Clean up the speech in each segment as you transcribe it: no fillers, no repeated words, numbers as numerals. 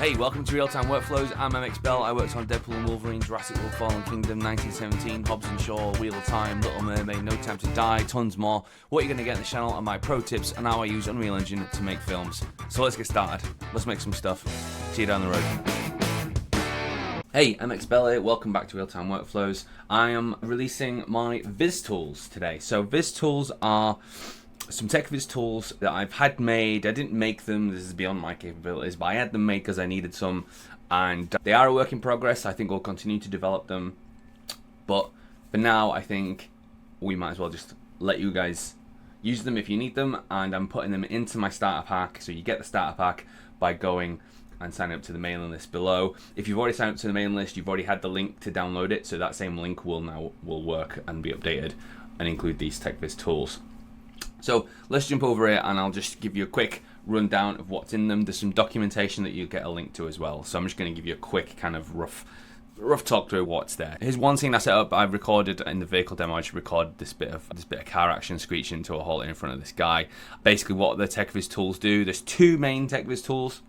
Hey, welcome to Real-Time Workflows. I'm MX Bell. I worked on Deadpool and Wolverine, Jurassic World Fallen Kingdom, 1917, Hobbs and Shaw, Wheel of Time, Little Mermaid, No Time to Die, tons more. What you're going to get in the channel are my pro tips and how I use Unreal Engine to make films. So let's get started. Let's make some stuff. See you down the road. Hey, MX Bell here. Welcome back to Real-Time Workflows. I am releasing my VisTools today. So VisTools are some Techvis tools that I've had made. I didn't make them, this is beyond my capabilities, but I had them made because I needed some, and they are a work in progress. I think we'll continue to develop them, but for now I think we might as well just let you guys use them if you need them, and I'm putting them into my starter pack. So you get the starter pack by going and signing up to the mailing list below. If you've already signed up to the mailing list, you've already had the link to download it, so that same link will work and be updated and include these Techvis tools. So let's jump over it and I'll just give you a quick rundown of what's in them. There's some documentation that you'll get a link to as well. So I'm just going to give you a quick kind of rough talk through what's there. Here's one scene I set up. I've recorded in the vehicle demo. I just recorded this bit of car action screeching to a halt in front of this guy. Basically what the Techvis tools do. There's two main Techvis tools.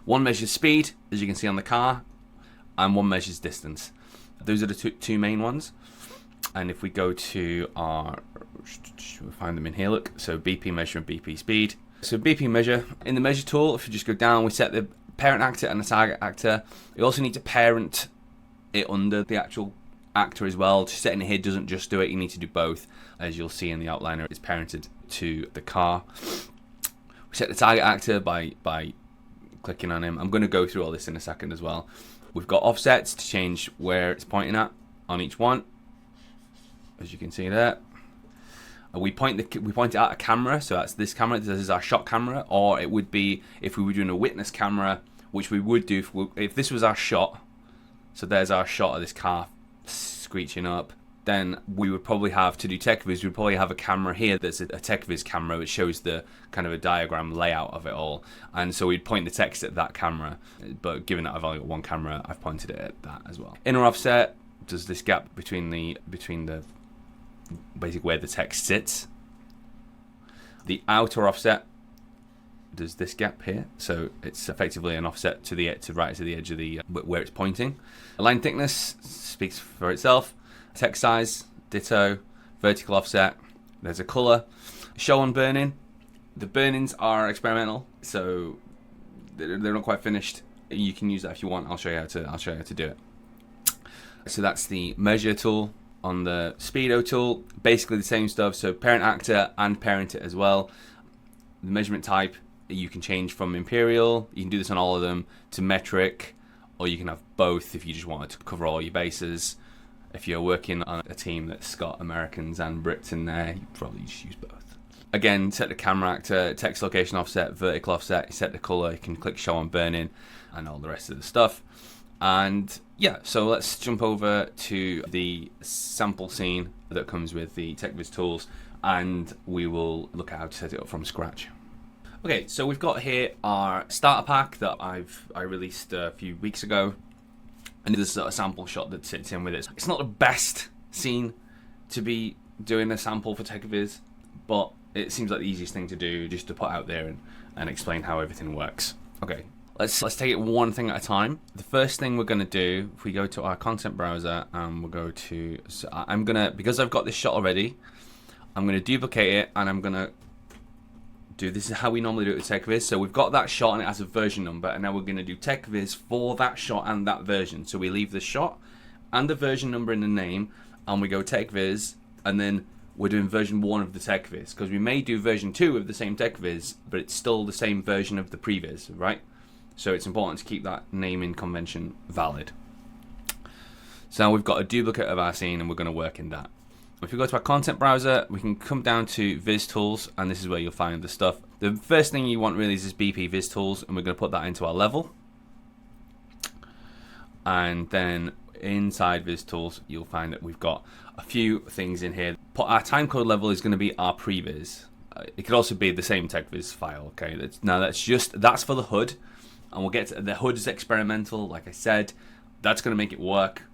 One measures speed, as you can see on the car, and one measures distance. Those are the two main ones. And if we go to our, we'll find them in here, look. So BP measure and BP speed. So BP measure, in the measure tool, if you just go down, we set the parent actor and the target actor. You also need to parent it under the actual actor as well. Just setting it here doesn't just do it, you need to do both. As you'll see in the outliner, it's parented to the car. We set the target actor by clicking on him. I'm going to go through all this in a second as well. We've got offsets to change where it's pointing at on each one. As you can see there, we point it at a camera, so that's this camera. This is our shot camera, or it would be if we were doing a witness camera, which we would do if this was our shot. So there's our shot of this car screeching up. Then we would probably have to do Techvis. We'd probably have a camera here that's a Techvis camera, which shows the kind of a diagram layout of it all. And so we'd point the text at that camera. But given that I've only got one camera, I've pointed it at that as well. Inner offset does this gap between the basically where the text sits. The outer offset does this gap here, so it's effectively an offset to right to the edge of the where it's pointing. Line thickness speaks for itself. Text size, ditto. Vertical offset. There's a color. Show on burning. The burnings are experimental, so they're not quite finished. You can use that if you want. I'll show you how to do it. So that's the measure tool. On the speedo tool, basically the same stuff, so parent actor and parent it as well. The measurement type you can change from imperial, you can do this on all of them, to metric, or you can have both if you just wanted to cover all your bases. If you're working on a team that's got Americans and Brits in there, you probably just use both. Again, set the camera actor, text location offset, vertical offset, set the color, you can click show on burning, and all the rest of the stuff. And yeah, so let's jump over to the sample scene that comes with the Techvis tools, and we will look at how to set it up from scratch. Okay, so we've got here our starter pack that I released a few weeks ago, and there's a sample shot that sits in with it. It's not the best scene to be doing a sample for Techvis, but it seems like the easiest thing to do, just to put out there and explain how everything works. Okay. Let's take it one thing at a time. The first thing we're going to do, if we go to our content browser and we'll go to, so I'm going to, because I've got this shot already, I'm going to duplicate it and I'm going to do, this is how we normally do it with Techvis. So we've got that shot and it has a version number, and now we're going to do Techvis for that shot and that version. So we leave the shot and the version number in the name, and we go Techvis, and then we're doing version 1 of the Techvis, because we may do version 2 of the same Techvis, but it's still the same version of the previs, right? So it's important to keep that naming convention valid. So now we've got a duplicate of our scene and we're going to work in that. If we go to our content browser, we can come down to VisTools, and this is where you'll find the stuff. The first thing you want really is this BP VisTools, and we're going to put that into our level. And then inside VisTools, you'll find that we've got a few things in here. Our timecode level is going to be our previs. It could also be the same Techvis file, okay? That's for the HUD. And we'll get to the HUD is experimental, like I said. That's going to make it work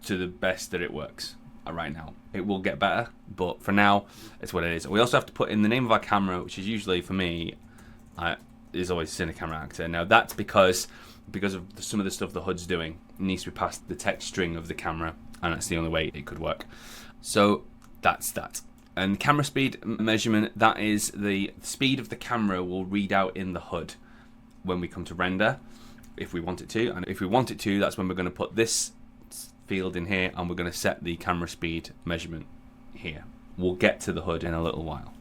to the best that it works right now. It will get better, but for now, it's what it is. We also have to put in the name of our camera, which is usually, for me, is always a camera actor. Now that's because of some of the stuff the HUD's doing. It needs to be past the text string of the camera, and that's the only way it could work. So that's that. And camera speed measurement, that is the speed of the camera will read out in the HUD when we come to render, if we want it to. And if we want it to, that's when we're going to put this field in here, and we're going to set the camera speed measurement here. We'll get to the HUD in a little while.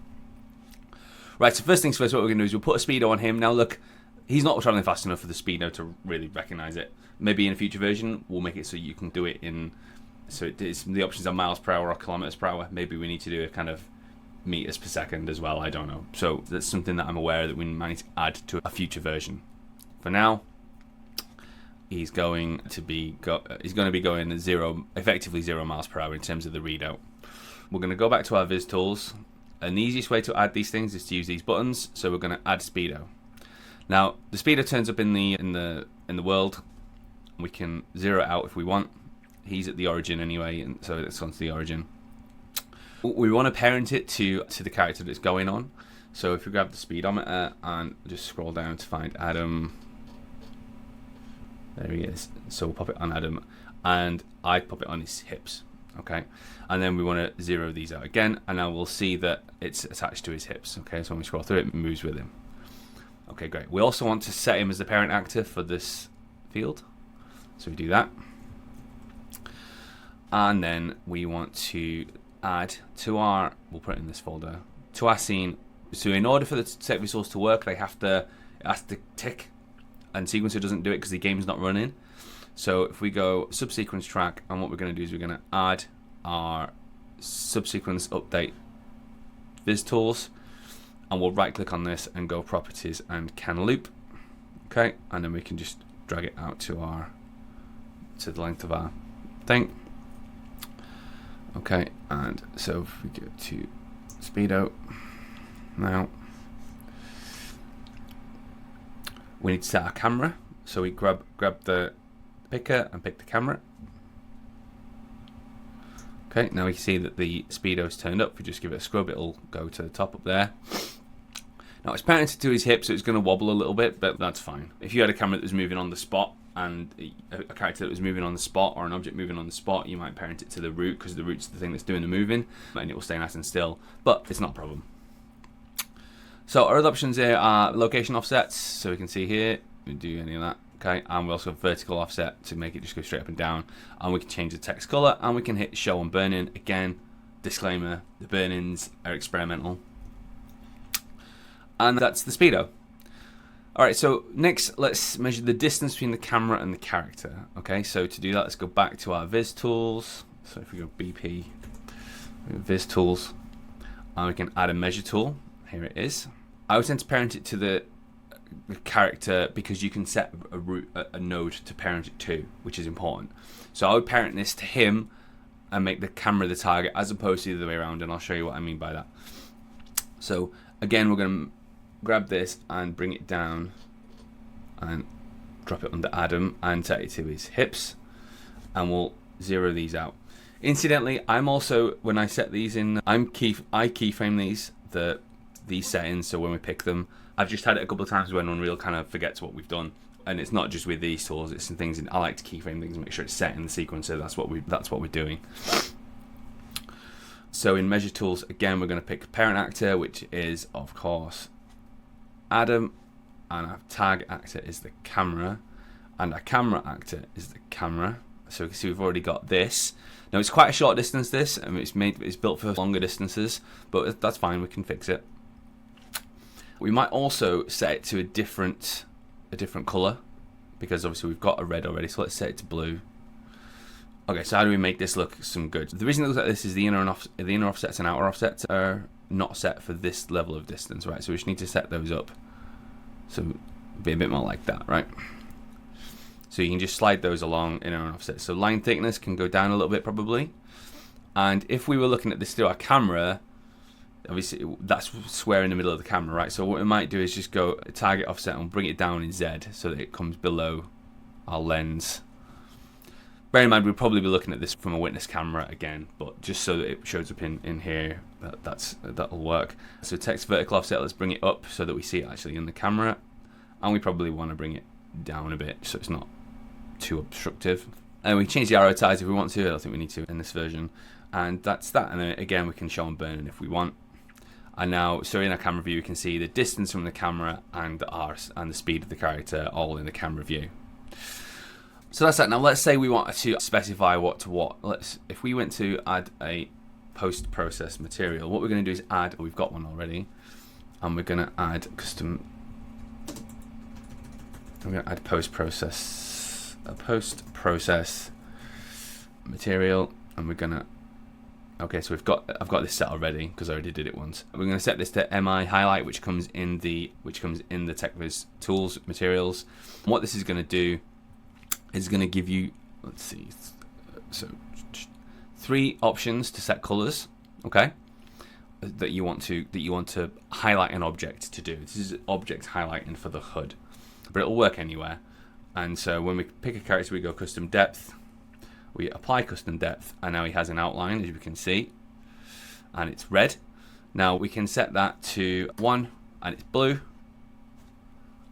Right, so first things first, what we're going to do is we'll put a speedo on him. Now look, he's not traveling fast enough for the speedo to really recognize it. Maybe in a future version, we'll make it so you can do it in, so it is, the options are miles per hour or kilometers per hour. Maybe we need to do a kind of meters per second as well, I don't know. So that's something that I'm aware that we might need to add to a future version. For now, he's going to be going effectively 0 miles per hour in terms of the readout. We're going to go back to our VisTools, and the easiest way to add these things is to use these buttons. So we're going to add speedo. Now the speedo turns up in the world. We can zero it out if we want. He's at the origin anyway, and so it's onto the origin. We want to parent it to the character that's going on. So if we grab the speedometer and just scroll down to find Adam, there he is. So we'll pop it on Adam, and I pop it on his hips. Okay, and then we want to zero these out again, and now we'll see that it's attached to his hips. Okay, so when we scroll through it moves with him. Okay, great. We also want to set him as the parent actor for this field, so we do that, and then we want to add to our, we'll put it in this folder, to our scene. So in order for the Techvis tools to work, it has to tick, and Sequencer doesn't do it because the game's not running. So if we go Subsequence track, and what we're going to do is we're going to add our Subsequence update VisTools, and we'll right click on this and go properties and can loop. Okay, and then we can just drag it out to the length of our thing. Okay, and so if we go to speedo now, we need to set our camera. So we grab the picker and pick the camera. Okay, now we can see that the speedo's turned up. If we just give it a scrub, it'll go to the top up there. Now it's parented to his hip, so it's going to wobble a little bit, but that's fine. If you had a camera that was moving on the spot, and a character that was moving on the spot, or an object moving on the spot, you might parent it to the root, because the root's the thing that's doing the moving, and it will stay nice and still, but it's not a problem. So our other options here are location offsets, so we can see here, we do any of that. Okay, and we also have vertical offset to make it just go straight up and down, and we can change the text color, and we can hit show on burn-in. Again, disclaimer, the burn-ins are experimental. And that's the speedo. Alright, so next let's measure the distance between the camera and the character. Okay, so to do that, let's go back to our VisTools. So if we go BP, VisTools, and we can add a measure tool. Here it is. I would tend to parent it to the character because you can set a node to parent it to, which is important. So I would parent this to him and make the camera the target, as opposed to the other way around, and I'll show you what I mean by that. So again, we're going to grab this and bring it down and drop it under Adam and set it to his hips, and we'll zero these out. Incidentally, I'm also, when I set these in, I keyframe these settings, so when we pick them, I've just had it a couple of times when Unreal kind of forgets what we've done, and it's not just with these tools, it's some things I like to keyframe things and make sure it's set in the sequencer. That's what we're doing. So in measure tools, again, we're going to pick parent actor, which is of course Adam, and our tag actor is the camera, and our camera actor is the camera. So we can see we've already got this. Now it's quite a short distance, this, and it's built for longer distances, but that's fine, we can fix it. We might also set it to a different color, because obviously we've got a red already, so let's set it to blue. Okay, so how do we make this look some good? The reason it looks like this is the inner offsets and outer offsets are not set for this level of distance, right? So we just need to set those up, so be a bit more like that, right? So you can just slide those along inner and offset. So line thickness can go down a little bit probably, and if we were looking at this through our camera, obviously that's square in the middle of the camera, right? So what we might do is just go target offset and bring it down in Z so that it comes below our lens. Bear in mind, we'll probably be looking at this from a witness camera again, but just so that it shows up in here, that'll work. So text vertical offset, let's bring it up so that we see it actually in the camera. and we probably want to bring it down a bit so it's not too obstructive. And we can change the arrow ties if we want to. I don't think we need to in this version. And that's that. And then again, we can show and burn if we want. And now, so in our camera view, we can see the distance from the camera and the speed of the character all in the camera view. So that's that. Now let's say we wanted to specify what to what. If we went to add a post-process material, what we're going to do is add, we've got one already, and we're going to add custom, I'm going to add post-process material, and we're going to, okay, so I've got this set already because I already did it once. We're going to set this to MI highlight, which comes in the Techvis tools materials. And what this is going to do is going to give you, let's see, so 3 options to set colors, okay, that you want to highlight an object to do. This is object highlighting for the HUD, but it'll work anywhere. And so when we pick a character, we go custom depth, we apply custom depth, and now he has an outline, as you can see, and it's red. Now we can set that to 1 and it's blue,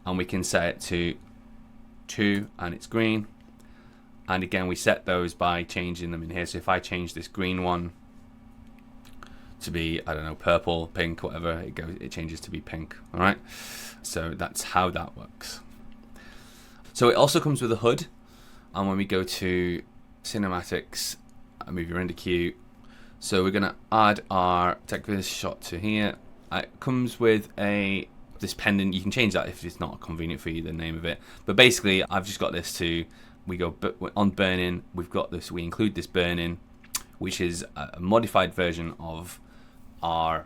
and we can set it to 2 and it's green. And again, we set those by changing them in here. So if I change this green one to be, I don't know, purple, pink, whatever, it changes to be pink. All right. So that's how that works. So it also comes with a HUD. And when we go to cinematics, I move your render queue. So we're going to add our Techvis shot to here. It comes with this pendant. You can change that if it's not convenient for you, the name of it. But basically, I've just got this to, we go on burn-in. We've got this, we include this burn-in, which is a modified version of the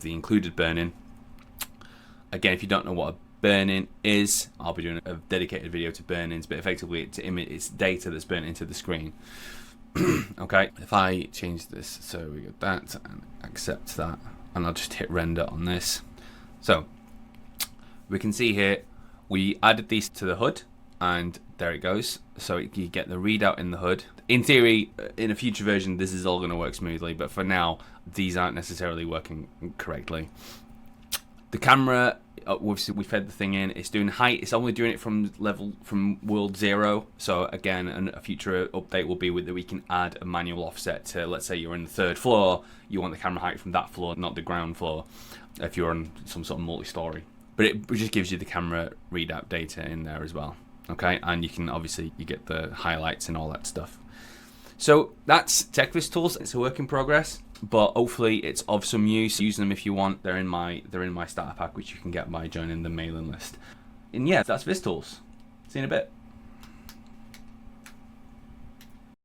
included burn-in. Again, if you don't know what a burn-in is, I'll be doing a dedicated video to burn-ins, but effectively it's data that's burnt into the screen. Okay, if I change this, so we got that and accept that, and I'll just hit render on this. So we can see here we added these to the HUD, and there it goes. So you get the readout in the HUD. In theory, in a future version, this is all going to work smoothly, but for now, these aren't necessarily working correctly. The camera, we fed the thing in. It's doing height. It's only doing it from world 0. So again, a future update will be that we can add a manual offset to, let's say you're in the 3rd floor, you want the camera height from that floor, not the ground floor, if you're on some sort of multi-story. But it just gives you the camera readout data in there as well. Okay, and you can obviously you get the highlights and all that stuff. So that's Techvis tools. It's a work in progress, but hopefully it's of some use. Use them if you want. They're in my starter pack, which you can get by joining the mailing list. And yeah, that's VisTools. See you in a bit.